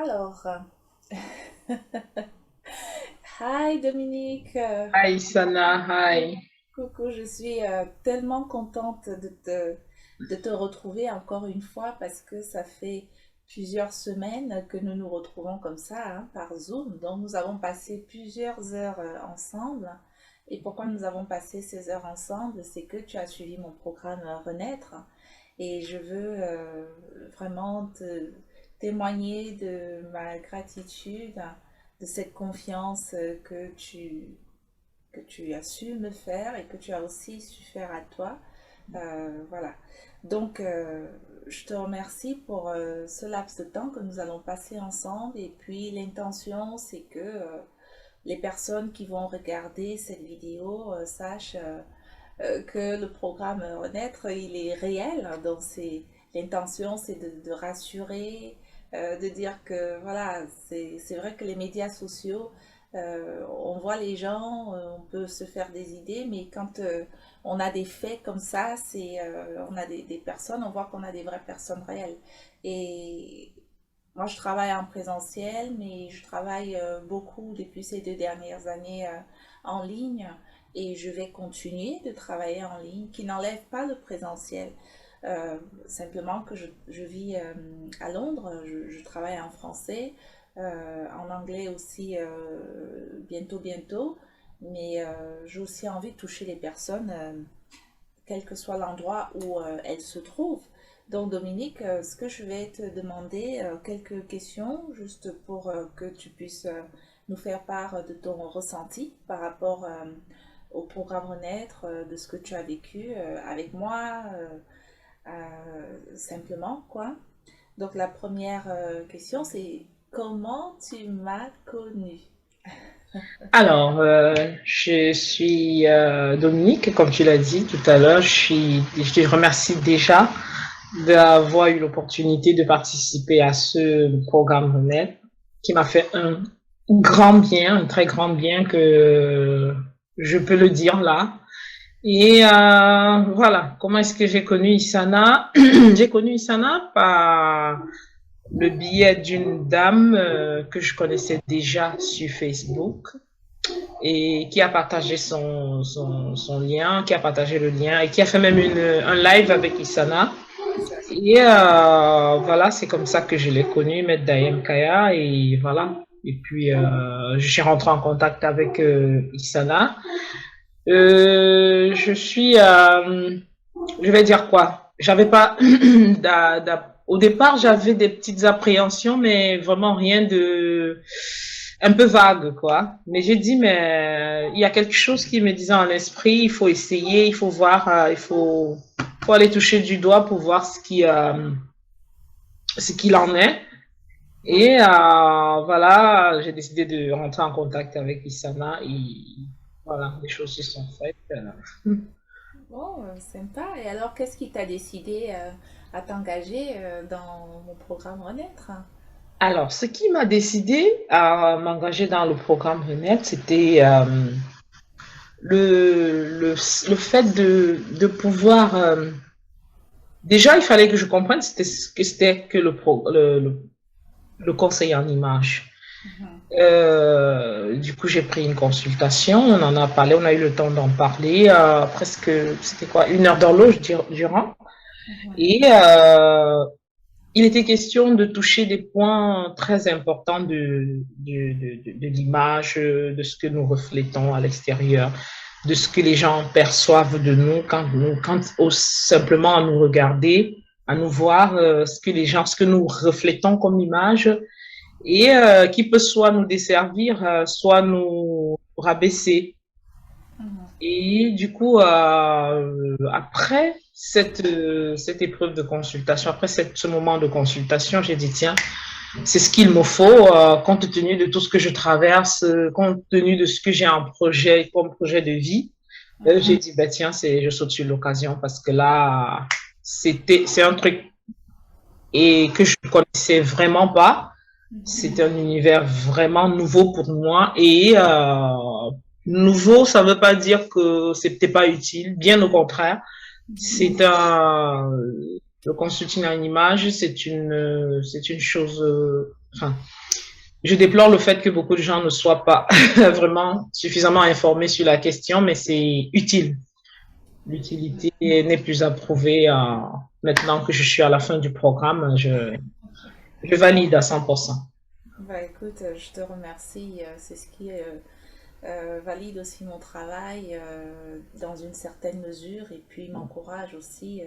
Alors, hi Dominique. Hi Sana, hi. Coucou, je suis tellement contente de te retrouver encore une fois parce que ça fait plusieurs semaines que nous nous retrouvons comme ça, hein, par Zoom. Donc nous avons passé plusieurs heures ensemble. Et pourquoi nous avons passé ces heures ensemble? C'est que tu as suivi mon programme Renaître et je veux vraiment te témoigner de ma gratitude, de cette confiance que tu as su me faire et que tu as aussi su faire à toi. Voilà. Donc, je te remercie pour ce laps de temps que nous allons passer ensemble. Et puis, l'intention, c'est que les personnes qui vont regarder cette vidéo sachent que le programme Renaître, il est réel. Donc, l'intention, c'est de rassurer, de dire que voilà, c'est vrai que les médias sociaux, on voit les gens, on peut se faire des idées, mais quand on a des faits comme ça, on a des personnes, on voit qu'on a des vraies personnes réelles. Et moi, je travaille en présentiel, mais je travaille beaucoup depuis ces 2 dernières années en ligne et je vais continuer de travailler en ligne, qui n'enlève pas le présentiel. Simplement que je vis à Londres, je travaille en français, en anglais aussi bientôt, mais j'ai aussi envie de toucher les personnes, quel que soit l'endroit où elles se trouvent. Donc Dominique, ce que je vais te demander, quelques questions, juste pour que tu puisses nous faire part de ton ressenti par rapport au programme Renaître, de ce que tu as vécu avec moi, simplement, quoi. Donc la première question, c'est comment tu m'as connue? Alors, je suis Dominique, comme tu l'as dit tout à l'heure. Je te remercie déjà d'avoir eu l'opportunité de participer à ce programme Renette qui m'a fait un grand bien, un très grand bien que je peux le dire là. Et voilà, comment est-ce que j'ai connu Isana? J'ai connu Isana par le biais d'une dame que je connaissais déjà sur Facebook et qui a partagé son lien, qui a partagé le lien et qui a fait même un live avec Isana. Et voilà, c'est comme ça que je l'ai connu, Maître Dayem Kaya, et voilà. Et puis, je suis rentrée en contact avec Isana. Je suis, je vais dire quoi? J'avais pas, au départ, j'avais des petites appréhensions, mais vraiment rien de, un peu vague, quoi. Mais j'ai dit, mais il y a quelque chose qui me disait en esprit, il faut essayer, il faut voir, faut aller toucher du doigt pour voir ce qu'il en est. Et voilà, j'ai décidé de rentrer en contact avec Isana et voilà, les choses se sont faites. Oh, sympa. Et alors, qu'est-ce qui t'a décidé à t'engager dans mon programme Renaître? Alors, ce qui m'a décidé à m'engager dans le programme Renette, c'était le fait de pouvoir... déjà, il fallait que je comprenne c'était ce que c'était que le conseil en image. Mhm, Du coup, j'ai pris une consultation, on en a parlé, on a eu le temps d'en parler, presque, c'était quoi, 1 heure d'horloge durant. mhm, Et il était question de toucher des points très importants de l'image, de ce que nous reflétons à l'extérieur, de ce que les gens perçoivent de nous simplement à nous regarder, à nous voir, ce que nous reflétons comme image et qui peut soit nous desservir, soit nous rabaisser. mhm. Et du coup, après cette épreuve de consultation, après ce moment de consultation, j'ai dit, tiens, c'est ce qu'il me faut, compte tenu de tout ce que je traverse, compte tenu de ce que j'ai en projet, comme projet de vie. J'ai dit, bah, tiens, je saute sur l'occasion parce que là, c'est un truc et que je ne connaissais vraiment pas. C'est un univers vraiment nouveau pour moi et nouveau, ça ne veut pas dire que c'était pas utile, bien au contraire. C'est le consulting en image, c'est une chose, enfin, je déplore le fait que beaucoup de gens ne soient pas vraiment suffisamment informés sur la question, mais c'est utile. L'utilité n'est plus à prouver. Maintenant que je suis à la fin du programme, je valide à 100%. Bah écoute, je te remercie. C'est ce qui valide aussi mon travail dans une certaine mesure et puis m'encourage aussi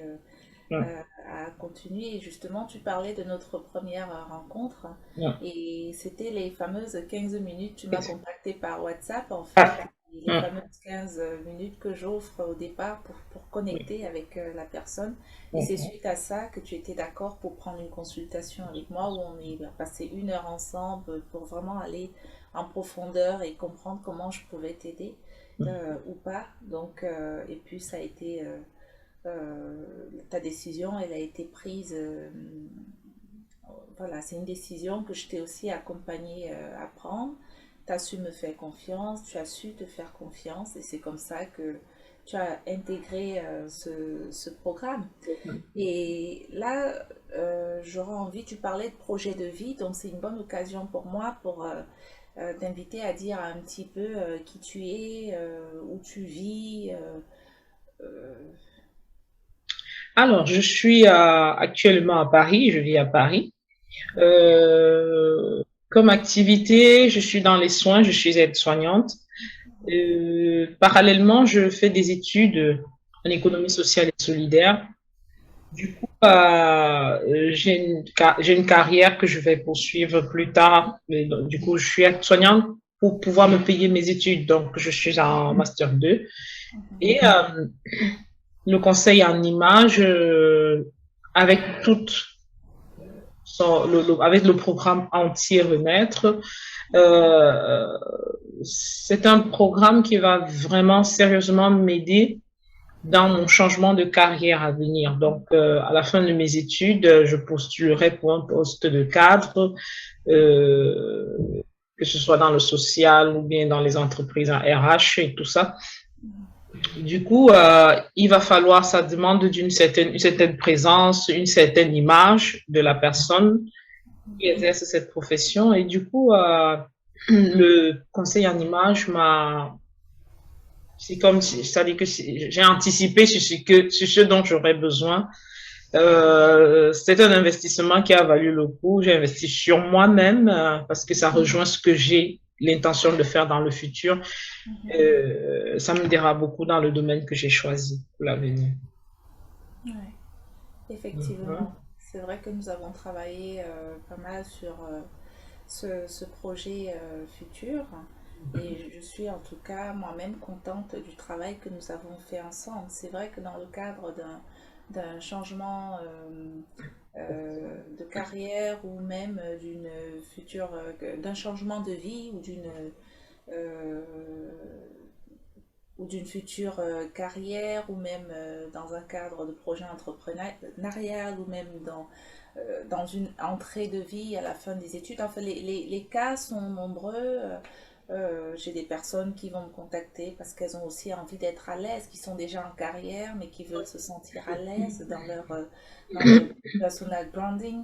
Ouais, à continuer. Et justement, tu parlais de notre première rencontre ouais. et c'était les fameuses 15 minutes. Tu m'as contacté par WhatsApp en fait. Ah, Les ouais, fameuses 15 minutes que j'offre au départ pour ouais, connecter avec la personne. Et c'est ouais, suite à ça que tu étais d'accord pour prendre une consultation avec moi où on est passé 1 heure ensemble pour vraiment aller en profondeur et comprendre comment je pouvais t'aider ou pas. Donc, et puis ça a été ta décision, elle a été prise. Voilà, c'est une décision que je t'ai aussi accompagnée à prendre. Tu as su me faire confiance, tu as su te faire confiance et c'est comme ça que tu as intégré ce programme. ouais. Et là, j'aurais envie, tu parlais de projet de vie, donc c'est une bonne occasion pour moi pour t'inviter à dire un petit peu qui tu es, où tu vis. Euh, Alors, je suis actuellement à Paris, je vis à Paris. Comme activité, je suis dans les soins, je suis aide-soignante. Parallèlement, je fais des études en économie sociale et solidaire. Du coup, j'ai une carrière que je vais poursuivre plus tard. Mais donc, du coup, je suis aide-soignante pour pouvoir me payer mes études. Donc, je suis en master 2. Et le conseil en images, avec toute avec le programme entier Renaître, euh, c'est un programme qui va vraiment sérieusement m'aider dans mon changement de carrière à venir. Donc, à la fin de mes études, je postulerai pour un poste de cadre, euh, que ce soit dans le social ou bien dans les entreprises en RH et tout ça. Du coup, il va falloir, ça demande une certaine présence, une certaine image de la personne qui exerce cette profession. Et du coup, le conseil en image c'est comme si, c'est-à-dire que j'ai anticipé sur ce dont j'aurais besoin. C'est un investissement qui a valu le coup. J'ai investi sur moi-même parce que ça rejoint ce que j'ai l'intention de faire dans le futur. Ça m'aidera beaucoup dans le domaine que j'ai choisi pour l'avenir. ouais. Mhm. Effectivement, c'est vrai que nous avons travaillé pas mal sur ce projet futur et je suis en tout cas moi-même contente du travail que nous avons fait ensemble. C'est vrai que dans le cadre d'un changement de carrière ou même d'une future, d'un changement de vie euh, ou d'une future carrière ou même dans un cadre de projet entrepreneurial ou même dans une entrée de vie à la fin des études. Enfin, les cas sont nombreux. J'ai des personnes qui vont me contacter parce qu'elles ont aussi envie d'être à l'aise, qui sont déjà en carrière, mais qui veulent se sentir à l'aise dans leur personal branding.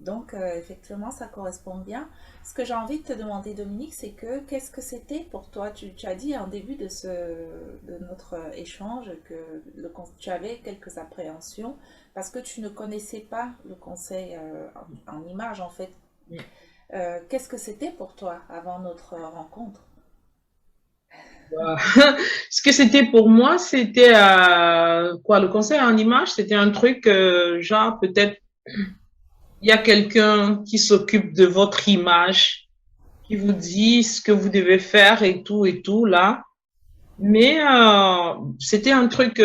Donc, effectivement, ça correspond bien. Ce que j'ai envie de te demander, Dominique, c'est que qu'est-ce que c'était pour toi? Tu as dit en début de notre échange que tu avais quelques appréhensions parce que tu ne connaissais pas le conseil en image, en fait. Qu'est-ce que c'était pour toi avant notre rencontre? Ce que c'était pour moi, c'était quoi, le conseil en image, c'était un truc genre peut-être il y a quelqu'un qui s'occupe de votre image, qui vous dit ce que vous devez faire et tout là. Mais c'était un truc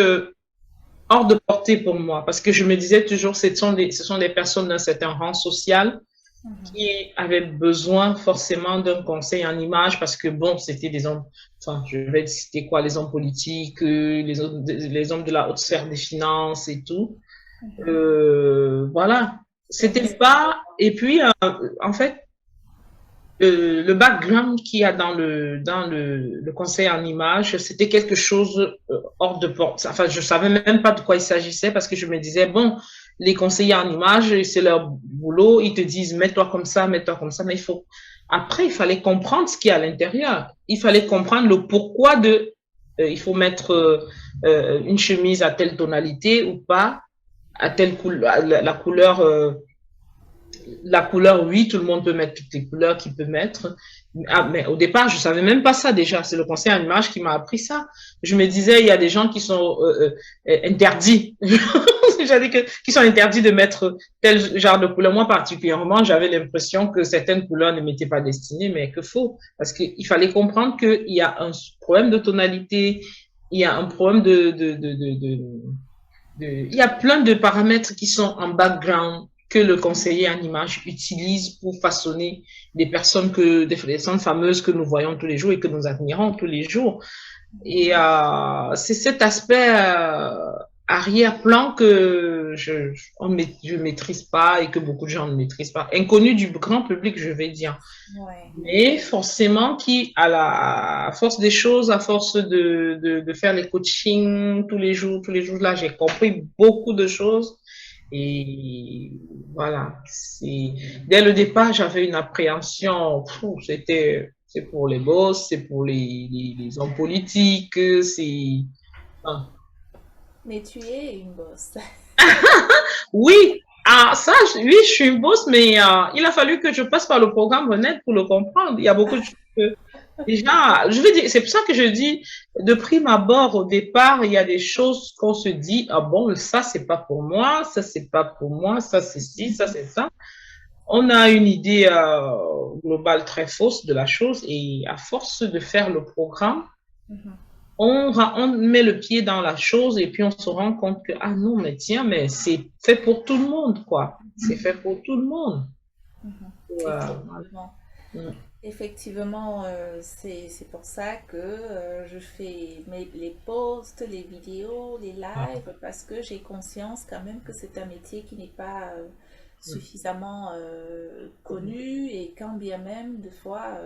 hors de portée pour moi parce que je me disais toujours ce sont des personnes d'un certain rang social Mhm. qui avaient besoin forcément d'un conseil en image parce que bon, c'était des hommes, enfin, je vais citer quoi, les hommes politiques, les hommes de la haute sphère des finances et tout. Voilà. Oui, C'était pas, et puis, en fait, le background qu'il y a le conseil en images, c'était quelque chose hors de porte. Enfin, je savais même pas de quoi il s'agissait parce que je me disais, bon, les conseillers en images, c'est leur boulot, ils te disent, mets-toi comme ça, mais après, il fallait comprendre ce qu'il y a à l'intérieur. Il fallait comprendre le pourquoi il faut mettre une chemise à telle tonalité ou pas, à telle couleur, la couleur, oui, tout le monde peut mettre toutes les couleurs qu'il peut mettre. Ah, mais au départ, je savais même pas ça déjà. C'est le conseil en image qui m'a appris ça. Je me disais, il y a des gens qui sont interdits. J'allais qui sont interdits de mettre tel genre de couleur. Moi, particulièrement, j'avais l'impression que certaines couleurs ne m'étaient pas destinées, mais que faux. Parce qu'il fallait comprendre qu'il y a un problème de tonalité, il y a un problème il y a plein de paramètres qui sont en background que le conseiller en image utilise pour façonner des personnes fameuses que nous voyons tous les jours et que nous admirons tous les jours. Et c'est cet aspect arrière-plan que je maîtrise pas et que beaucoup de gens ne maîtrisent pas. Inconnu du grand public, je vais dire. Ouais. Mais forcément, à force des choses, à force de faire les coachings tous les jours, là, j'ai compris beaucoup de choses. Et voilà, dès le départ, j'avais une appréhension, c'est pour les boss, c'est pour les hommes politiques, enfin, Mais tu es une bosse. oui, oui, je suis une boss, mais il a fallu que je passe par le programme Renette pour le comprendre. Il y a beaucoup de choses que, déjà, je veux dire, c'est pour ça que je dis, de prime abord, au départ, il y a des choses qu'on se dit, ah bon, ça, c'est pas pour moi, ça, c'est pas pour moi, ça, c'est ci, ça, c'est ça. On a une idée globale très fausse de la chose et à force de faire le programme, Mhm. on met le pied dans la chose et puis on se rend compte que, ah non, mais tiens, mais c'est fait pour tout le monde, quoi. C'est fait pour tout le monde. Mhm. Voilà. Effectivement. Mm. Effectivement, c'est pour ça que je fais les posts, les vidéos, les lives, parce que j'ai conscience quand même que c'est un métier qui n'est pas suffisamment connu et quand bien même, des fois,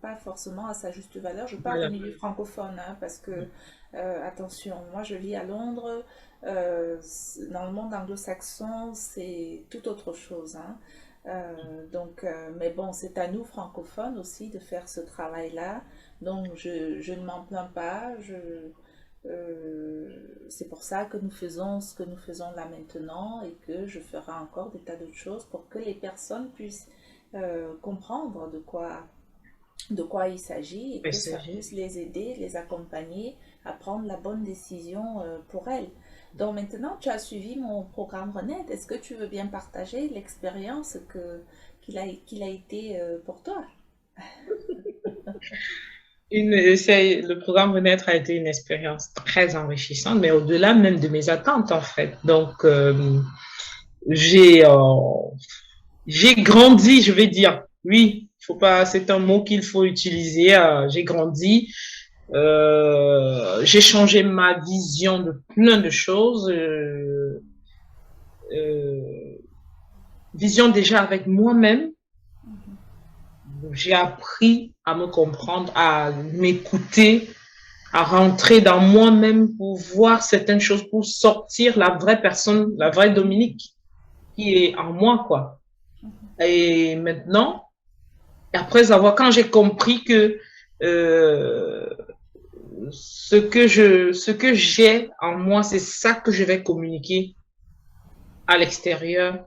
pas forcément à sa juste valeur. Je parle du Voilà. milieu francophone, hein, parce que, attention, moi je vis à Londres, dans le monde anglo-saxon, c'est tout autre chose, hein. Mais bon, c'est à nous francophones aussi de faire ce travail-là. Donc, je ne m'en plains pas. C'est pour ça que nous faisons ce que nous faisons là maintenant et que je ferai encore des tas d'autres choses pour que les personnes puissent comprendre de quoi il s'agit et Il que ça s'agit. puisse les aider, les accompagner à prendre la bonne décision pour elles. Donc maintenant, tu as suivi mon programme Renette. Est-ce que tu veux bien partager l'expérience qu'il a été pour toi? Le programme Renaître a été une expérience très enrichissante, mais au-delà même de mes attentes, en fait. Donc, j'ai, euh, j'ai grandi, je vais dire. Oui, faut pas, c'est un mot qu'il faut utiliser. J'ai grandi. J'ai changé ma vision de plein de choses. Euh, Vision déjà avec moi-même. J'ai appris à me comprendre, à m'écouter, à rentrer dans moi-même pour voir certaines choses, pour sortir la vraie personne, la vraie Dominique qui est en moi, quoi. Et maintenant, quand j'ai compris que euh, ce que j'ai en moi, c'est ça que je vais communiquer à l'extérieur.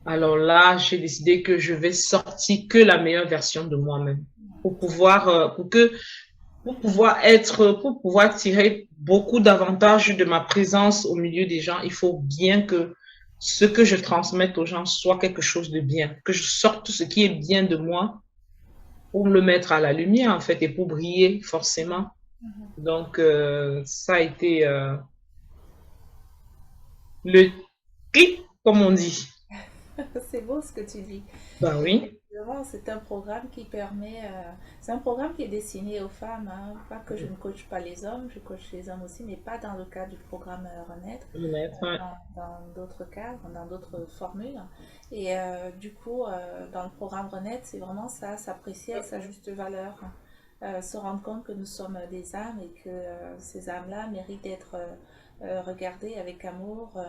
Alors là, j'ai décidé que je vais sortir que la meilleure version de moi-même pour pouvoir tirer beaucoup d'avantages de ma présence au milieu des gens. Il faut bien que ce que je transmette aux gens soit quelque chose de bien, que je sorte tout ce qui est bien de moi pour me le mettre à la lumière, en fait, et pour briller forcément. Donc, ça a été le clic, comme on dit. C'est beau ce que tu dis. Ben oui. Effectivement, c'est un programme qui permet, c'est un programme qui est destiné aux femmes, hein. Pas que je ne coach pas les hommes, je coach les hommes aussi, mais pas dans le cadre du programme Renaître, Honnête, ouais. dans d'autres cadres, dans d'autres formules. Et du coup, dans le programme Renaître, c'est vraiment ça, s'apprécier à sa juste valeur, hein. Se rendre compte que nous sommes des âmes et que ces âmes-là méritent d'être regardées avec amour,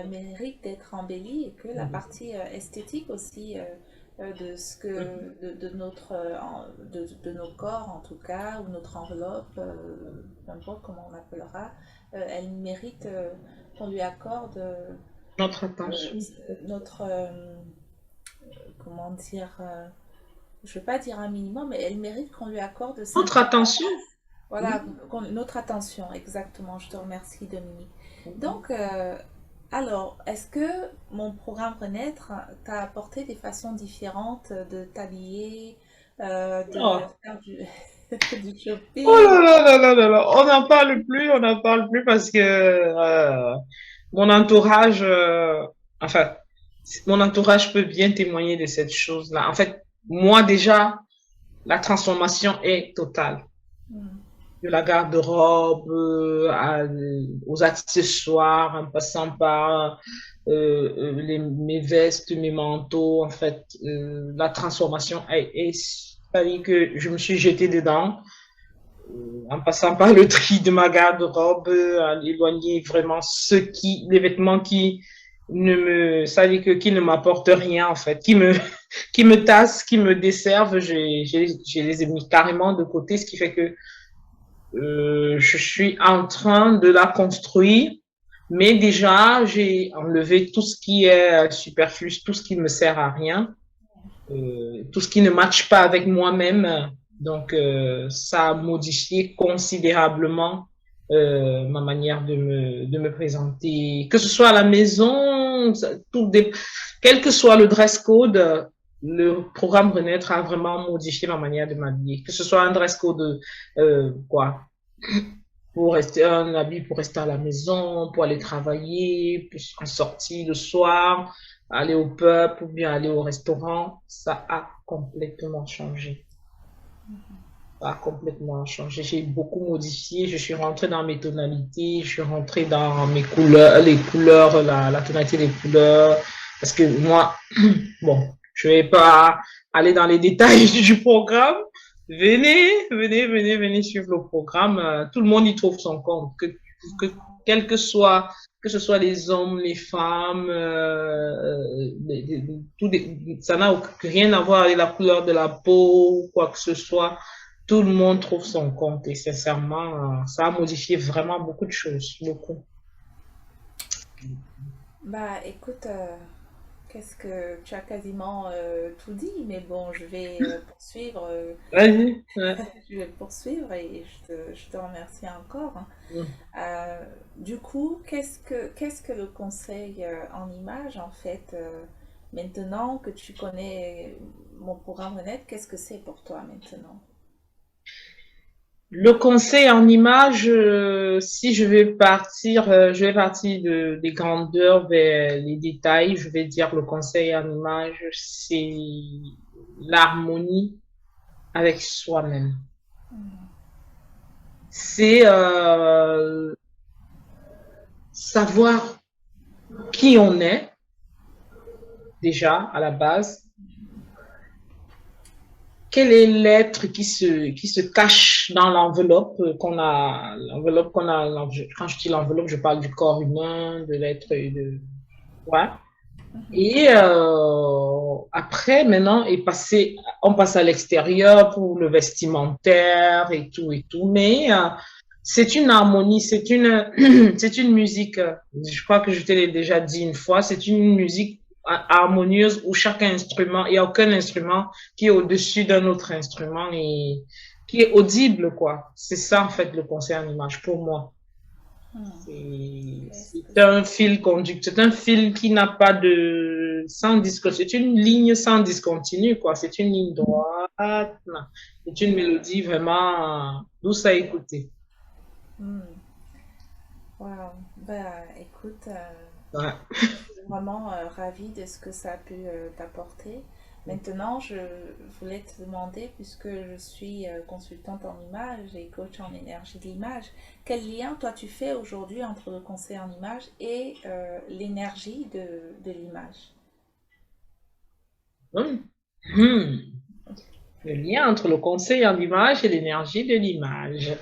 méritent d'être embellies et que la partie esthétique aussi de ce que de nos corps en tout cas ou notre enveloppe, peu importe comment on l'appellera, elle mérite qu'on lui accorde Notre euh, attention. notre comment dire, je ne veux pas dire un minimum, mais elle mérite qu'on lui accorde sa Notre juste attention. place. Oui. Voilà, notre attention, exactement. Je te remercie, Dominique. Donc, alors, est-ce que mon programme Renaître t'a apporté des façons différentes de t'habiller, de Oh. faire du Oh shopping? là là là là là là. On n'en parle plus parce que mon entourage, enfin, mon entourage peut bien témoigner de cette chose-là. En fait, moi déjà, la transformation est totale. Hmm. De la garde-robe aux accessoires, en passant par mes vestes, mes manteaux, en fait, la transformation c'est-à-dire que je me suis jetée dedans, en passant par le tri de ma garde-robe, à éloigner vraiment les vêtements qui ne me, ça veut dire que, qui ne m'apportent rien, en fait, qui me tassent, qui me desservent, je les ai mis carrément de côté, ce qui fait que je suis en train de la construire, mais déjà, j'ai enlevé tout ce qui est superflu, tout ce qui ne me sert à rien, tout ce qui ne matche pas avec moi-même. Donc, ça a modifié considérablement ma manière de me présenter. Que ce soit à la maison, quel que soit le dress code, le programme Renaître a vraiment modifié ma manière de m'habiller. Que ce soit un dress code, quoi, pour rester un habit pour rester à la maison, pour aller travailler, puis en sortie le soir, aller au pub ou bien aller au restaurant, ça a complètement changé. Ça a complètement changé. J'ai beaucoup modifié. Je suis rentrée dans mes tonalités. Je suis rentrée dans mes couleurs, les couleurs, la tonalité des couleurs. Parce que moi, bon, je vais pas aller dans les détails du programme. Venez suivre le programme. Tout le monde y trouve son compte. Que, quel que ce soit les hommes, les femmes, ça n'a rien à voir avec la couleur de la peau ou quoi que ce soit. Tout le monde trouve son compte et sincèrement, ça a modifié vraiment beaucoup de choses, beaucoup. Bah, écoute, qu'est-ce que tu as quasiment tout dit, mais bon, je vais poursuivre. Vas-y. Ouais. Je vais poursuivre et je te remercie encore, hein. Du coup, qu'est-ce que le conseil en image, en fait, maintenant que tu connais mon programme Honnête, qu'est-ce que c'est pour toi maintenant? Le conseil en image, si je vais partir des grandeurs vers les détails. Je vais dire le conseil en image, c'est l'harmonie avec soi-même. C'est savoir qui on est déjà à la base, quel est l'être qui se cache dans l'enveloppe qu'on a, quand je dis l'enveloppe, je parle du corps humain, de l'être, ouais. Et après, maintenant, on passe à l'extérieur pour le vestimentaire et tout. Mais c'est une harmonie, c'est une musique. Je crois que je te l'ai déjà dit une fois. C'est une musique harmonieuse où chaque instrument, il n'y a aucun instrument qui est au-dessus d'un autre instrument et qui est audible, quoi. C'est ça, en fait, le concert en image pour moi. Qu'est-ce que C'est un fil conducteur, c'est un fil qui n'a pas de, sans discontinuer, c'est une ligne sans discontinu, quoi. C'est une ligne droite, c'est une mélodie vraiment douce à écouter. Hmm. Wow. Bah, écoute, Ouais. Je suis vraiment ravie de ce que ça a pu t'apporter. Maintenant, je voulais te demander, puisque je suis consultante en image et coach en énergie de l'image, quel lien toi tu fais aujourd'hui entre le conseil en image et l'énergie de l'image? Hum. Hum. Le lien entre le conseil en image et l'énergie de l'image.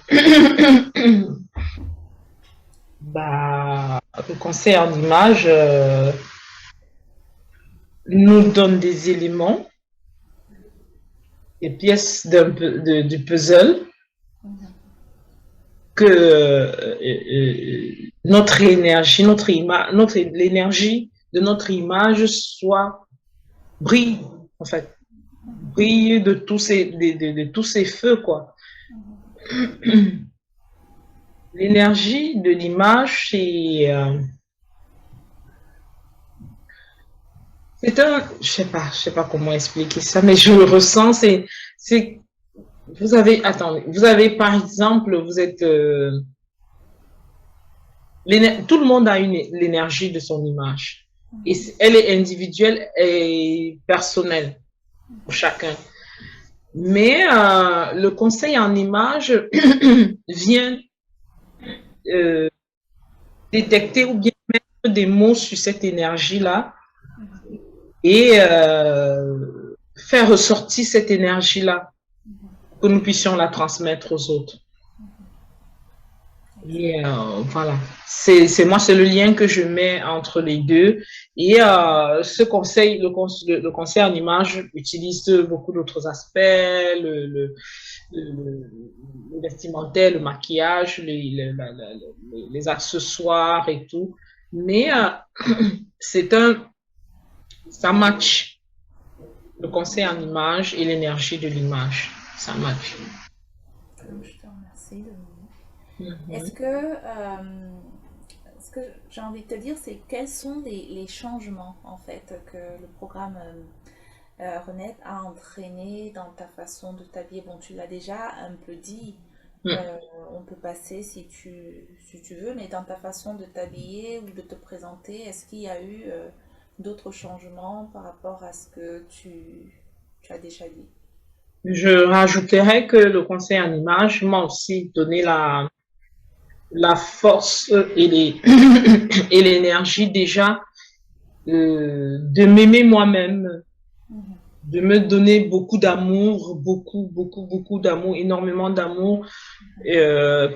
Bah, le conseil en image nous donne des éléments, des pièces du puzzle Mhm, que notre énergie, l'énergie de notre image soit brille, en fait, brille de tous ces feux, quoi. mhm, L'énergie de l'image, c'est un, je sais pas comment expliquer ça, mais je le ressens, c'est, vous avez, attendez, vous avez par exemple, vous êtes, tout le monde a l'énergie de son image. Et mhm, elle est individuelle et personnelle pour chacun. Mais le conseil en image vient euh, détecter ou bien mettre des mots sur cette énergie-là mhm, et faire ressortir cette énergie-là mhm. pour que nous puissions la transmettre aux autres. Exact. Et voilà, c'est moi, c'est le lien que je mets entre les deux. Et ce conseil, le conseil en image utilise beaucoup d'autres aspects, le, le vestimentaire, le maquillage, les accessoires et tout. Mais c'est un, ça match le conseil en image et l'énergie de l'image. Ça match. Je te remercie, Dominique. Est-ce Mhm. que, ce que j'ai envie de te dire, c'est quels sont les changements en fait que le programme Renette a entraîné dans ta façon de t'habiller? Bon, tu l'as déjà un peu dit, Mhm. on peut passer si tu veux, mais dans ta façon de t'habiller ou de te présenter, est-ce qu'il y a eu d'autres changements par rapport à ce que tu as déjà dit? Je rajouterais que le conseil en image m'a aussi donné la force et l'énergie déjà de m'aimer moi-même, Mhm, de me donner beaucoup d'amour, beaucoup d'amour, énormément d'amour,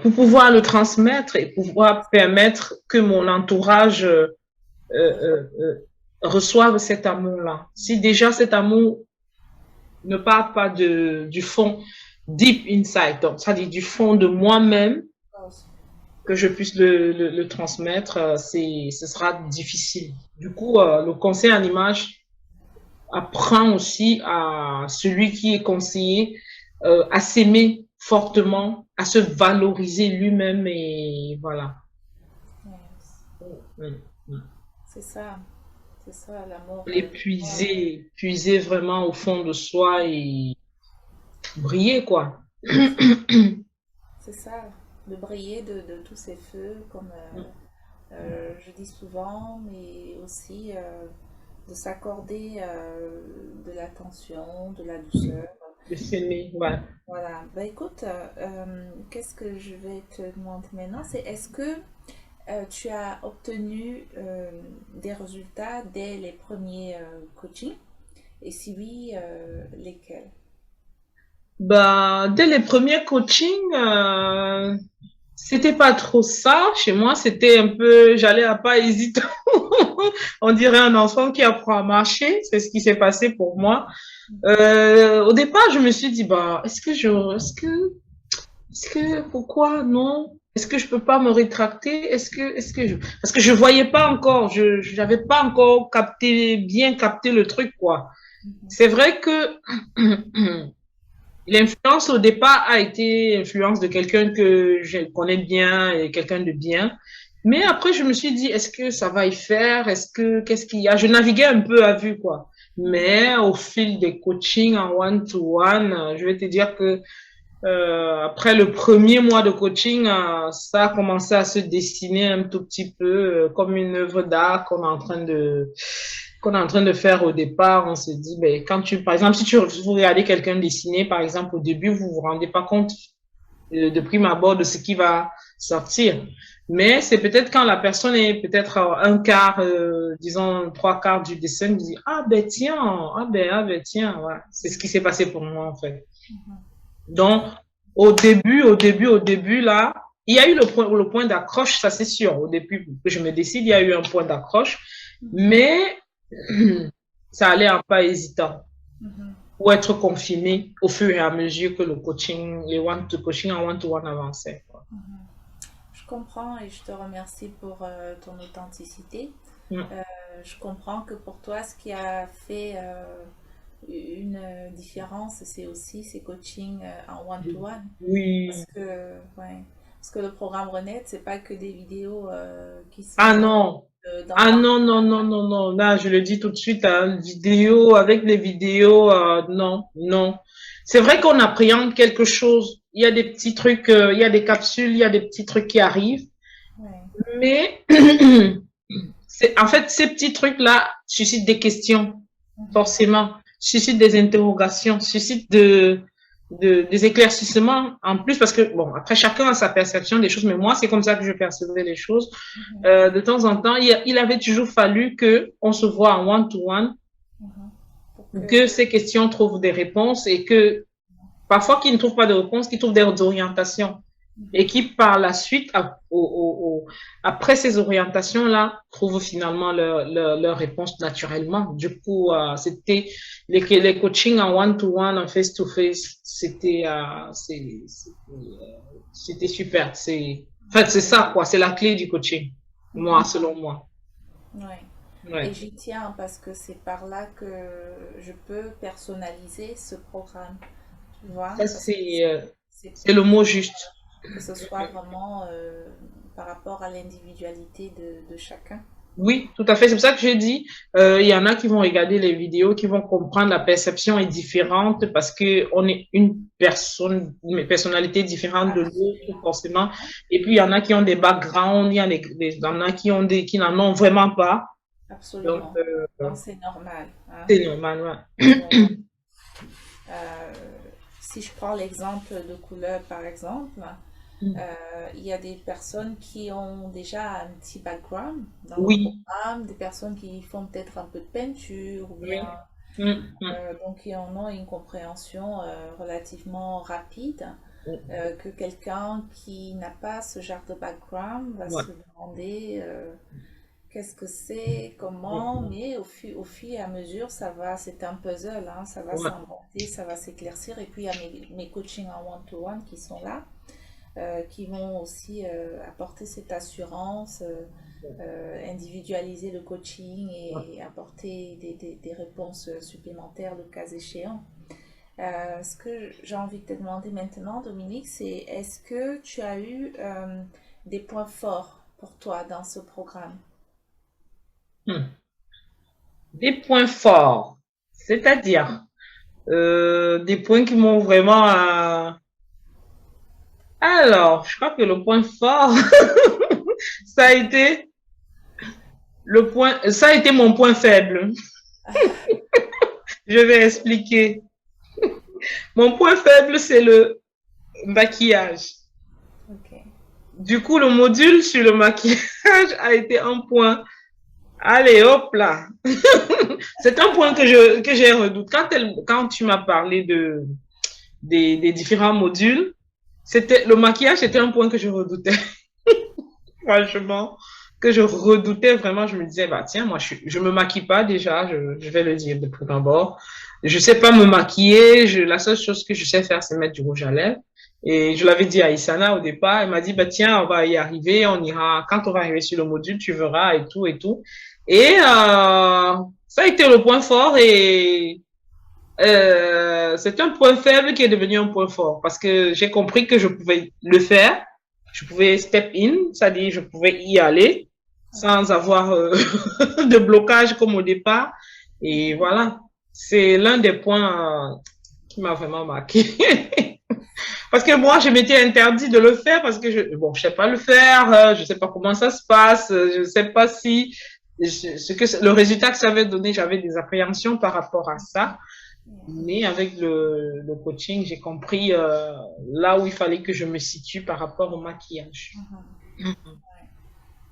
pour pouvoir le transmettre et pouvoir permettre que mon entourage reçoive cet amour-là. Si déjà cet amour ne part pas du fond, deep inside, donc ça dit du fond de moi-même, que je puisse le transmettre, ce sera difficile. Du coup, le conseil en image apprend aussi à celui qui est conseillé à s'aimer fortement, à se valoriser lui-même et voilà. yes. Mm, mm. C'est ça l'amour. L'épuiser, puiser vraiment au fond de soi et briller, quoi. C'est ça, c'est ça, de briller de tous ces feux, comme je dis souvent, mais aussi de s'accorder de l'attention, de la douceur. De s'aimer, ouais. Voilà. Bah écoute, qu'est-ce que je vais te demander maintenant? C'est est-ce que tu as obtenu des résultats dès les premiers coachings? Et si oui, lesquels? Bah, dès les premiers coachings, c'était pas trop ça. Chez moi, c'était un peu, j'allais à pas hésitant. On dirait un enfant qui apprend à marcher. C'est ce qui s'est passé pour moi. Au départ, je me suis dit, bah, pourquoi non? Est-ce que je peux pas me rétracter? Parce que je voyais pas encore, j'avais pas encore bien capté le truc, quoi. Mhm. C'est vrai que l'influence au départ a été influence de quelqu'un que je connais bien et quelqu'un de bien. Mais après, je me suis dit, est-ce que ça va y faire? Qu'est-ce qu'il y a? Je naviguais un peu à vue, quoi. Mhm. Mais au fil des coachings en one-to-one, je vais te dire que Après le premier mois de coaching, ça a commencé à se dessiner un tout petit peu comme une œuvre d'art qu'on est en train de faire au départ. On se dit, ben, quand tu, par exemple, si vous regardez quelqu'un dessiner, par exemple, au début, vous vous rendez pas compte de prime abord de ce qui va sortir. Mais c'est peut-être quand la personne est peut-être à un quart, disons trois quarts du dessin, vous dit, ah ben tiens, ah ben tiens, voilà. C'est ce qui s'est passé pour moi en fait. Donc, au début, là, il y a eu le point d'accroche, ça c'est sûr. Au début que je me décide, il y a eu un point d'accroche, mais ça allait en pas hésitant pour être confiné au fur et à mesure que le coaching, coaching en one-to-one avançait. Je comprends et je te remercie pour ton authenticité. Mm. Je comprends que pour toi, ce qui a fait une différence, c'est aussi ces coachings en one-to-one. Oui. Ouais, parce que le programme Renette, c'est pas que des vidéos qui Ah sont non. dans Ah la... non, non, non, non, non. Là, je le dis tout de suite, hein, vidéo, avec les vidéos, non, non. C'est vrai qu'on appréhende quelque chose. Il y a des petits trucs, il y a des capsules, il y a des petits trucs qui arrivent. Ouais. Mais, en fait, ces petits trucs-là suscitent des questions, forcément, suscitent des interrogations, suscitent des éclaircissements en plus, parce que, bon, après, chacun a sa perception des choses, mais moi, c'est comme ça que je percevais les choses. De temps en temps, il avait toujours fallu que on se voit en one-to-one, pour que ces questions trouvent des réponses et que, parfois, qu'ils ne trouvent pas de réponses, qu'ils trouvent des orientations. Et qui, par la suite, après ces orientations-là, trouvent finalement leur réponse naturellement. Du coup, c'était les coachings en one-to-one, en face-to-face, c'était super. En fait, c'est ça, quoi. C'est la clé du coaching. Moi, selon moi. Ouais. Et Ouais. j'y tiens parce que c'est par là que je peux personnaliser ce programme, tu vois, Ça, parce que c'est c'est le mot juste. que ce soit vraiment par rapport à l'individualité de chacun. Oui, tout à fait. C'est pour ça que j'ai dit, il y en a qui vont regarder les vidéos, qui vont comprendre la perception est différente parce que on est une personnalité différente de l'autre, Absolument. forcément. Et puis, il y en a qui ont des backgrounds, il y en a qui ont qui n'en ont vraiment pas. Donc, Absolument. Donc c'est normal, hein. c'est normal, Donc, euh, si je prends l'exemple de couleur, par exemple, ouais. il y a des personnes qui ont déjà un petit background dans le Oui, programme, des personnes qui font peut-être un peu de peinture ou oui. bien donc qui en ont une compréhension relativement rapide, que quelqu'un qui n'a pas ce genre de background va Ouais. se demander qu'est-ce que c'est, comment, mais au fur et à mesure, ça va, c'est un puzzle, hein, ça va Ouais. s'inventer, ça va s'éclaircir. Et puis il y a mes coachings en one-to-one qui sont là, qui vont aussi apporter cette assurance, individualiser le coaching et apporter des réponses supplémentaires le cas échéant. Ce que j'ai envie de te demander maintenant, Dominique, c'est est-ce que tu as eu des points forts pour toi dans ce programme? Des points forts, c'est-à-dire des points qui m'ont vraiment. Alors, je crois que le point fort, ça a été ça a été mon point faible. Je vais expliquer. Mon point faible, c'est le maquillage. Ok. Du coup, le module sur le maquillage a été un point. Allez, hop là. C'est un point que j'ai redouté. Quand tu m'as parlé des différents modules, le maquillage était un point que je redoutais. Franchement, que je redoutais vraiment. Je me disais, bah tiens, moi, je me maquille pas déjà, je vais le dire de prime abord. Je sais pas me maquiller. La seule chose que je sais faire, c'est mettre du rouge à lèvres. Et je l'avais dit à Isana au départ. Elle m'a dit, bah tiens, on va y arriver. On ira, quand on va arriver sur le module, tu verras et tout et tout. Et ça a été le point fort et c'est un point faible qui est devenu un point fort parce que j'ai compris que je pouvais le faire, je pouvais step in, c'est-à-dire je pouvais y aller sans avoir de blocage comme au départ. Et voilà, c'est l'un des points qui m'a vraiment marqué. Parce que moi, je m'étais interdit de le faire parce que bon, je sais pas le faire, je sais pas comment ça se passe, je sais pas si le résultat que ça avait donné, j'avais des appréhensions par rapport à ça. Mais avec le coaching, j'ai compris là où il fallait que je me situe par rapport au maquillage.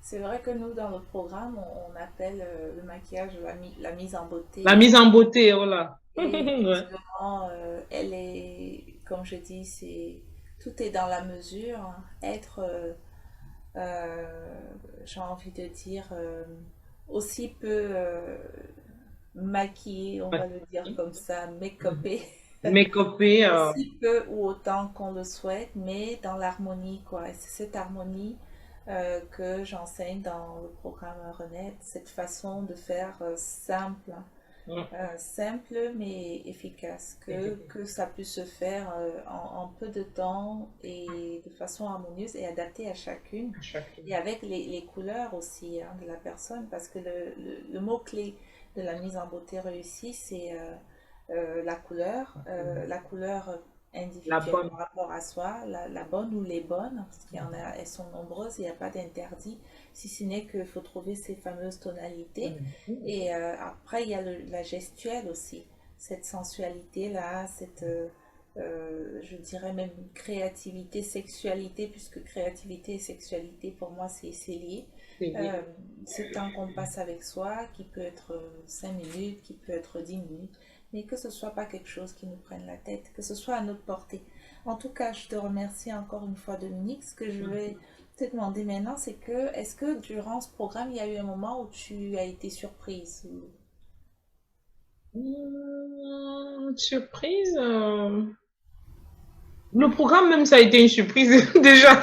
C'est vrai que nous, dans le programme, on appelle le maquillage la mise en La beauté. mise en beauté, voilà. Et Ouais. effectivement, elle est, comme je dis, tout est dans la mesure, hein. Être, j'ai envie de dire, aussi peu maquillé, on va le dire comme ça, make-upé, Make-upé, aussi peu ou autant qu'on le souhaite, mais dans l'harmonie, quoi. Et c'est cette harmonie que j'enseigne dans le programme Renaître, cette façon de faire simple, simple mais efficace, que ça puisse se faire en peu de temps et de façon harmonieuse et adaptée à chacune. Et avec les couleurs aussi, hein, de la personne, parce que le mot-clé de la mise en beauté réussie, c'est la couleur la individuelle bonne. par rapport à soi, la bonne ou les bonnes, parce qu'il y en a, elles sont nombreuses, il n'y a pas d'interdit, si ce n'est qu'il faut trouver ces fameuses tonalités. Et après, il y a la gestuelle aussi, cette sensualité-là, cette, je dirais même créativité, sexualité, puisque créativité et sexualité, pour moi, c'est lié. Euh, Ce temps qu'on passe avec soi, qui peut être 5 minutes, qui peut être 10 minutes, mais que ce soit pas quelque chose qui nous prenne la tête, que ce soit à notre portée. En tout cas, je te remercie encore une fois, Dominique. Ce que je vais te demander maintenant, c'est que, est-ce que durant ce programme, il y a eu un moment où tu as été surprise Surprise. Le programme même, ça a été une surprise déjà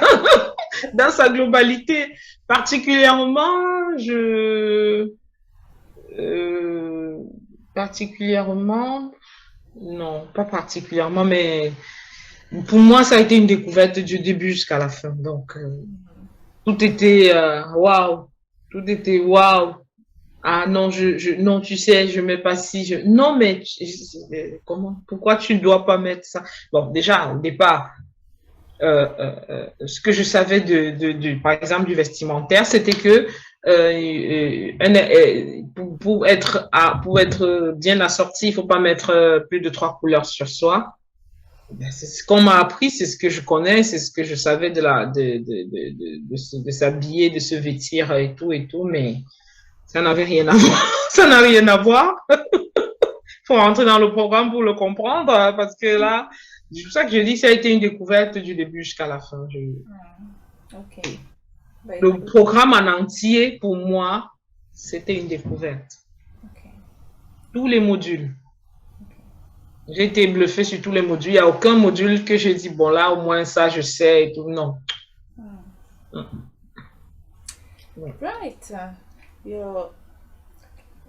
dans sa globalité. Particulièrement, euh, particulièrement, non, pas particulièrement, mais pour moi, ça a été une découverte du début jusqu'à la fin. Donc, tout était waouh, tout était waouh. Ah non, non, tu sais, je mets pas si, non, mais comment, pourquoi tu ne dois pas mettre ça? Bon, déjà, au départ, ce que je savais par exemple, du vestimentaire, c'était que pour être bien assorti, il faut pas mettre plus de 3 couleurs sur soi. Ben, c'est ce qu'on m'a appris, c'est ce que je connais, c'est ce que je savais de s'habiller, de se vêtir et tout, mais ça n'avait rien à voir. Ça n'a rien à voir. Faut rentrer dans le programme pour le comprendre, parce que là, c'est pour ça que je dis que ça a été une découverte du début jusqu'à la fin. Ok. Bah Le écoute, programme en entier, pour moi, c'était une découverte. ok. Tous les modules. J'ai été bluffée sur tous les modules. Il n'y a aucun module que j'ai dit, bon là, au moins ça, je sais et tout. Non. Right. You're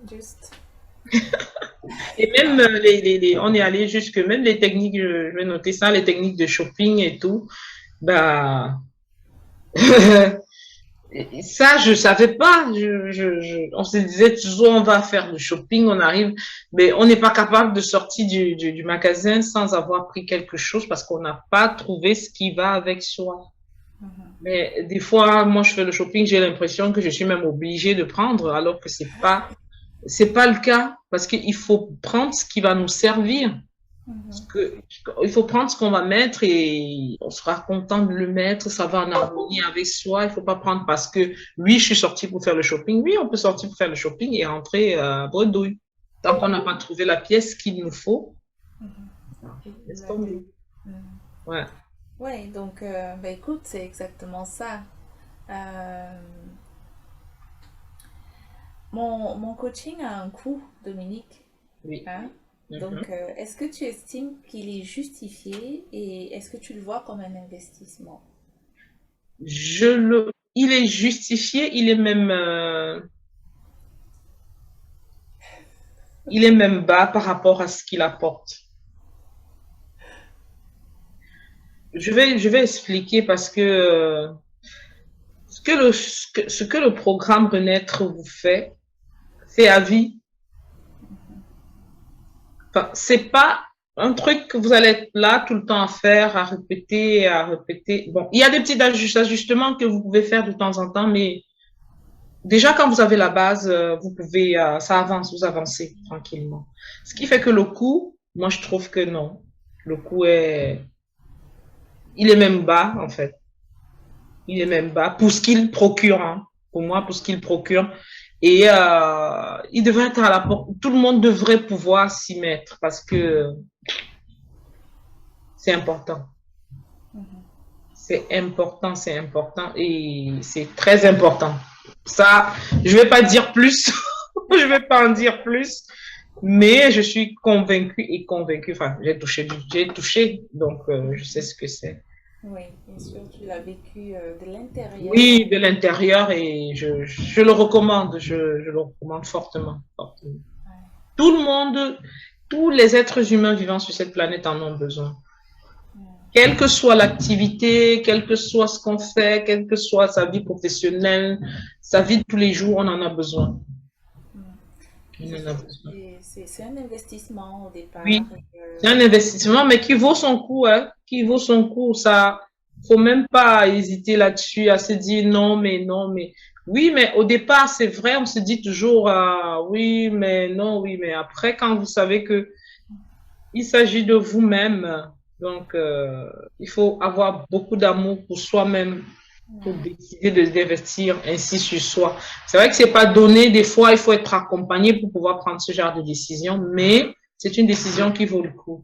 just... Et même, on est allé jusque, même les techniques, je vais noter ça, les techniques de shopping et tout, bah, ça, je savais pas. On se disait toujours, on va faire du shopping, on arrive, mais on n'est pas capable de sortir du magasin sans avoir pris quelque chose parce qu'on n'a pas trouvé ce qui va avec soi. Mais des fois, moi, je fais le shopping, j'ai l'impression que je suis même obligée de prendre, alors que c'est pas le cas, parce qu'il faut prendre ce qui va nous servir. Parce que, il faut prendre ce qu'on va mettre et on sera content de le mettre, ça va en harmonie avec soi. Il faut pas prendre parce que, oui, je suis sortie pour faire le shopping. Oui, on peut sortir pour faire le shopping et rentrer à bredouille. Tant qu'on n'a pas trouvé la pièce qu'il nous faut, laisse tomber. Ouais. Ouais, donc, bah écoute, c'est exactement ça. Euh, mon coaching a un coût, Dominique. Oui. Hein? Donc, est-ce que tu estimes qu'il est justifié et est-ce que tu le vois comme un investissement? Il est justifié, il est même bas par rapport à ce qu'il apporte. Je vais expliquer parce que ce que le programme Renaître vous fait, c'est à vie. Enfin, c'est pas un truc que vous allez être là tout le temps à faire, à répéter, à répéter. Bon, il y a des petits ajustements que vous pouvez faire de temps en temps, mais déjà quand vous avez la base, vous pouvez, ça avance, vous avancez tranquillement. Ce qui fait que le coût, moi je trouve que non. Le coût il est même bas en fait. Il est même bas pour ce qu'il procure, hein. Pour moi, pour ce qu'il procure. Et il devrait être à la porte. Tout le monde devrait pouvoir s'y mettre parce que c'est important. C'est important et c'est très important. Ça, je vais pas dire plus, je vais pas en dire plus, mais je suis convaincue et convaincue. Enfin, j'ai touché, donc je sais ce que c'est. Oui, bien sûr, tu l'as vécu de l'intérieur. Oui, de l'intérieur et je le recommande, je le recommande fortement, fortement. Tout le monde, tous les êtres humains vivant sur cette planète en ont besoin. Quelle que soit l'activité, quel que soit ce qu'on fait, quelle que soit sa vie professionnelle, sa vie de tous les jours, on en a besoin. On en a besoin. C'est un investissement au départ. Oui, c'est un investissement, mais qui vaut son coup, hein, qui vaut son coup. Ça, faut même pas hésiter là-dessus à se dire non, mais non, mais oui, mais au départ, c'est vrai, on se dit toujours oui, mais non, oui, mais après, quand vous savez que il s'agit de vous-même, donc il faut avoir beaucoup d'amour pour soi-même pour décider de d'investir ainsi sur soi. C'est vrai que c'est pas donné, des fois, il faut être accompagné pour pouvoir prendre ce genre de décision, mais c'est une décision qui vaut le coup.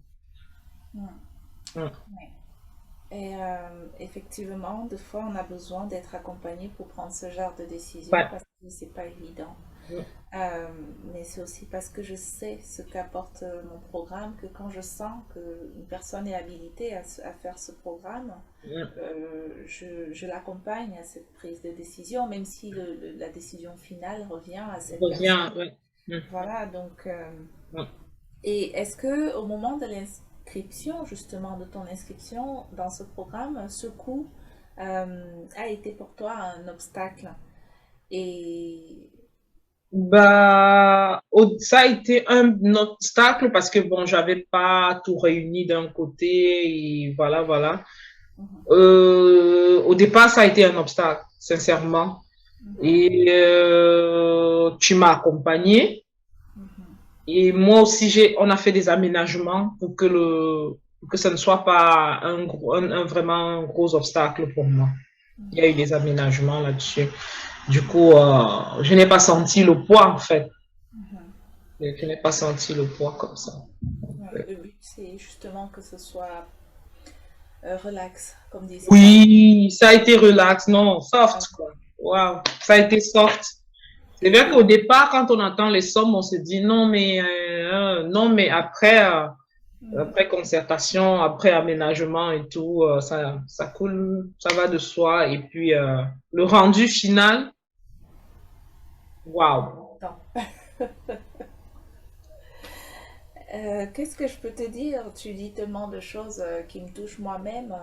Mm. Mm. Oui. Et effectivement, des fois, on a besoin d'être accompagné pour prendre ce genre de décision Ouais. parce que c'est pas évident. Mm. Mais c'est aussi parce que je sais ce qu'apporte mon programme que quand je sens qu'une personne est habilitée à faire ce programme, Mm. je l'accompagne à cette prise de décision, même si la décision finale revient à cette personne. Revient, ouais. Mm. Voilà, donc, Mm. et est-ce que au moment de l'inscription, justement, de ton inscription dans ce programme, ce coût a été pour toi un obstacle? Et Bah, ça a été un obstacle parce que bon, j'avais pas tout réuni d'un côté et voilà, voilà. Mhm, Au départ, ça a été un obstacle, sincèrement. mhm, Et tu m'as accompagné. mhm, Et moi aussi, on a fait des aménagements pour que ça ne soit pas vraiment un gros obstacle pour moi. Il y a eu des aménagements là-dessus. Du coup, je n'ai pas senti le poids, en fait. mhm. Je n'ai pas senti le poids comme ça. Ouais, le but, c'est justement que ce soit relax, comme disent les Anglais. Oui, ça a été relax, non, soft, quoi. Waouh, ça a été soft. C'est vrai Et qu'au départ, quand on entend les sommes, on se dit non, mais non, mais après, mhm. après concertation, après aménagement et tout, ça coule, ça va de soi. Et puis le rendu final, waouh. Attends. Qu'est-ce que je peux te dire? Tu dis tellement de choses qui me touchent moi-même.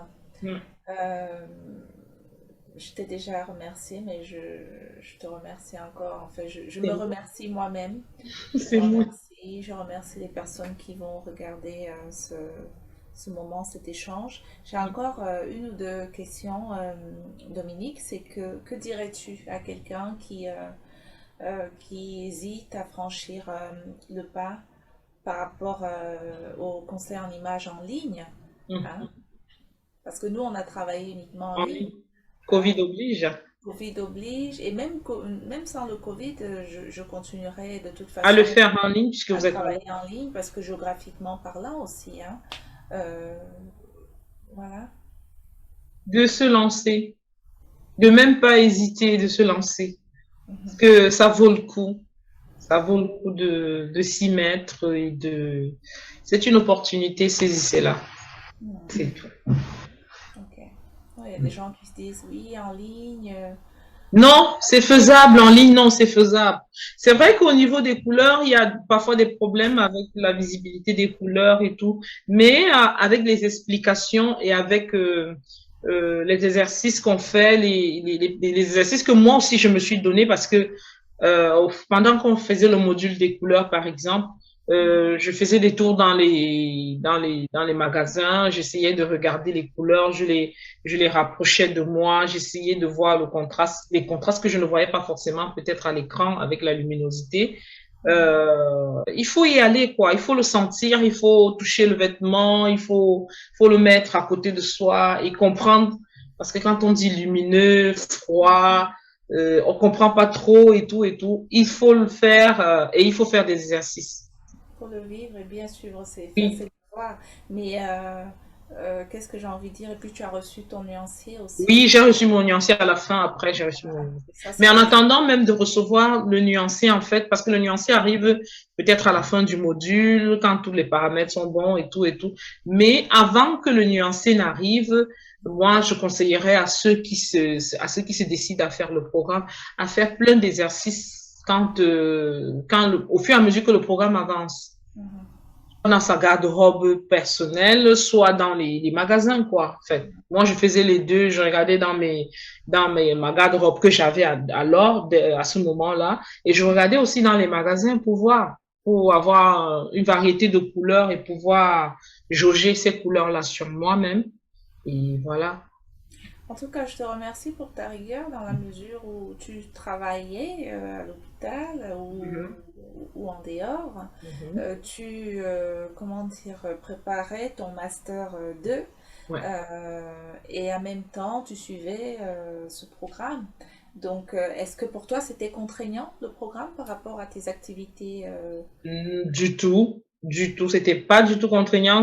Mm. Euh, je t'ai déjà remercié, mais je te remercie encore. Enfin, je me C'est remercie moi-même. c'est moi. Je remercie les personnes qui vont regarder ce moment, cet échange. J'ai encore une ou deux questions, Dominique. C'est que dirais-tu à quelqu'un qui hésite à franchir le pas par rapport au conseil en images en ligne, hein? Mm. Parce que nous, on a travaillé uniquement en En ligne, ligne. hein. Covid oblige. Covid oblige, et même, même sans le Covid, je continuerai de toute À le façon faire en ligne puisque à vous êtes en ligne. travailler en ligne parce que géographiquement parlant aussi, hein. Euh, voilà. De se lancer, de même pas hésiter de se lancer. Parce Mhm. que ça vaut le coup. Ça vaut le coup de s'y mettre et c'est une opportunité, saisissez-la. Mhm. C'est tout. Ok. Ouais, il y a des gens qui se disent oui, en ligne. Non, c'est faisable en ligne, non, c'est faisable. C'est vrai qu'au niveau des couleurs, il y a parfois des problèmes avec la visibilité des couleurs et tout, mais avec les explications et avec les exercices qu'on fait, les exercices que moi aussi je me suis donné parce que pendant qu'on faisait le module des couleurs, par exemple, Je faisais des tours dans les magasins, j'essayais de regarder les couleurs, je les rapprochais de moi, j'essayais de voir le contraste, les contrastes que je ne voyais pas forcément peut-être à l'écran avec la luminosité. Il faut y aller, quoi. Il faut le sentir, il faut toucher le vêtement, faut le mettre à côté de soi et comprendre. Parce que quand on dit lumineux, froid, on comprend pas trop et tout et tout. Il faut le faire et il faut faire des exercices. Pour le vivre et bien suivre ses faire Oui, ses devoirs. Mais qu'est-ce que j'ai envie de dire? Et puis tu as reçu ton nuancier aussi. oui, j'ai reçu mon nuancier à la fin. Après, j'ai reçu mon Voilà. nuancier. Et ça, Mais c'est en très... attendant même de recevoir le nuancier, en fait, parce que le nuancier arrive peut-être à la fin du module, quand tous les paramètres sont bons et tout et tout. Mais avant que le nuancier n'arrive, moi, je conseillerais à ceux qui se décident à faire le programme, à faire plein d'exercices au fur et à mesure que le programme avance Mhm. dans sa garde-robe personnelle, soit dans les magasins, quoi. En fait, moi, je faisais les deux. Je regardais ma garde-robe que j'avais à ce moment-là, et je regardais aussi dans les magasins pour voir, pour avoir une variété de couleurs et pouvoir jauger ces couleurs-là sur moi-même. Et voilà. En tout cas, je te remercie pour ta rigueur dans la mesure où tu travaillais à l'hôpital Mhm, ou en dehors. mhm. Comment dire, préparais ton master 2 Ouais. et en même temps, tu suivais ce programme. Donc, est-ce que pour toi, c'était contraignant le programme par rapport à tes activités Du tout, du tout. C'était pas du tout contraignant.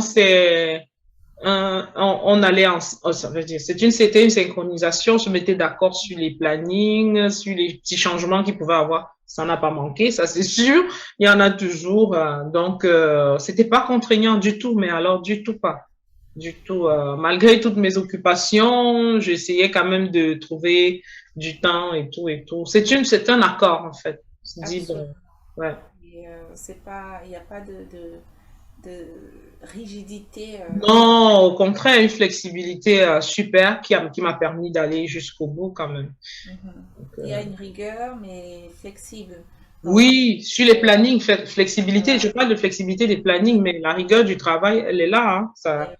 On allait ça veut dire, c'était une synchronisation, on se mettait d'accord sur les plannings, sur les petits changements qu'il pouvait avoir. Ça n'a pas manqué, ça c'est sûr. Il y en a toujours. Donc, c'était pas contraignant du tout, mais alors du tout pas. Du tout. Malgré toutes mes occupations, j'essayais quand même de trouver du temps et tout et tout. C'est un accord en fait. On se dit, absolument. bon, ouais. Et, c'est pas, il n'y a pas de rigidité. Non, au contraire, une flexibilité super qui m'a permis d'aller jusqu'au bout quand même. Mhm. Donc, Il y a une rigueur, mais flexible dans le sens oui, sur les où, plannings, flexibilité, je voilà. parle de flexibilité des plannings, mais la rigueur du travail, elle est là, hein, ça,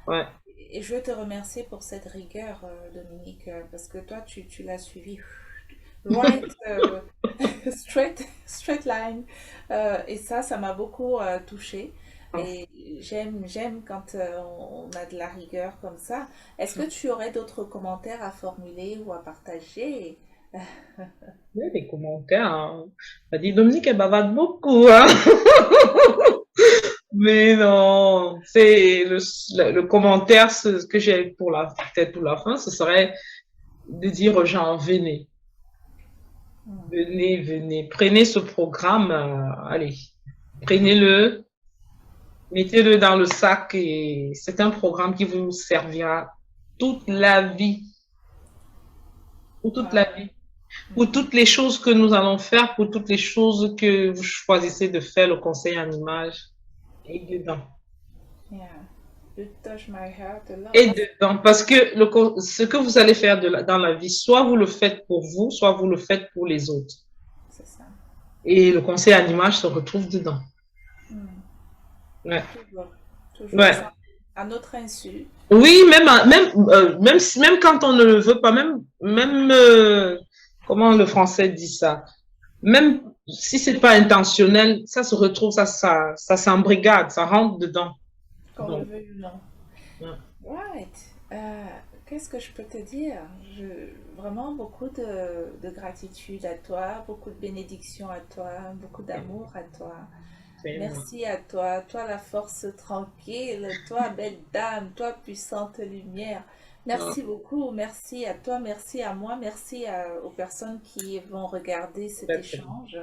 ouais. Et je veux te remercier pour cette rigueur, Dominique, parce que toi, tu l'as suivi right, straight line. Et ça m'a beaucoup touchée. Et j'aime quand on a de la rigueur comme ça. Est-ce que tu aurais d'autres commentaires à formuler ou à partager? Oui, les commentaires, hein. On a dit Dominique, elle bavarde beaucoup, hein. Mais non, c'est le commentaire ce que j'ai pour peut-être pour la fin, ce serait de dire aux gens, venez, Hmm. venez, venez, prenez ce programme, allez, prenez-le, mettez-le dans le sac et c'est un programme qui vous servira toute la vie, pour toute la Wow. vie, pour Mhm. toutes les choses que nous allons faire, pour toutes les choses que vous choisissez de faire, le conseil en image et dedans. Yeah. You touch my heart a lot. Et dedans, parce que ce que vous allez faire dans la vie, soit vous le faites pour vous, soit vous le faites pour les autres. C'est ça. Et le conseil en image se retrouve dedans. Hmm. Ouais. Toujours. Toujours. Ouais. Ça, à notre insu. Oui, même quand on ne le veut pas, comment le français dit ça? Même si c'est pas intentionnel, ça se retrouve, ça s'embrigade, ça rentre dedans. Qu'on le Donc, veuille ou non. ouais. Right. Qu'est-ce que je peux te dire? Vraiment beaucoup de gratitude à toi, beaucoup de bénédictions à toi, beaucoup d'amour à toi. C'est moi. Merci à toi, toi la force tranquille, toi belle dame, toi puissante lumière. Merci beaucoup, merci à toi, merci à moi, merci aux personnes qui vont regarder cet échange.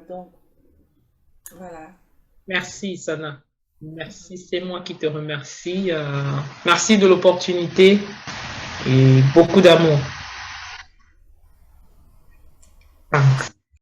Donc voilà. Merci, Sana. Merci, c'est moi qui te remercie. Merci de l'opportunité et beaucoup d'amour.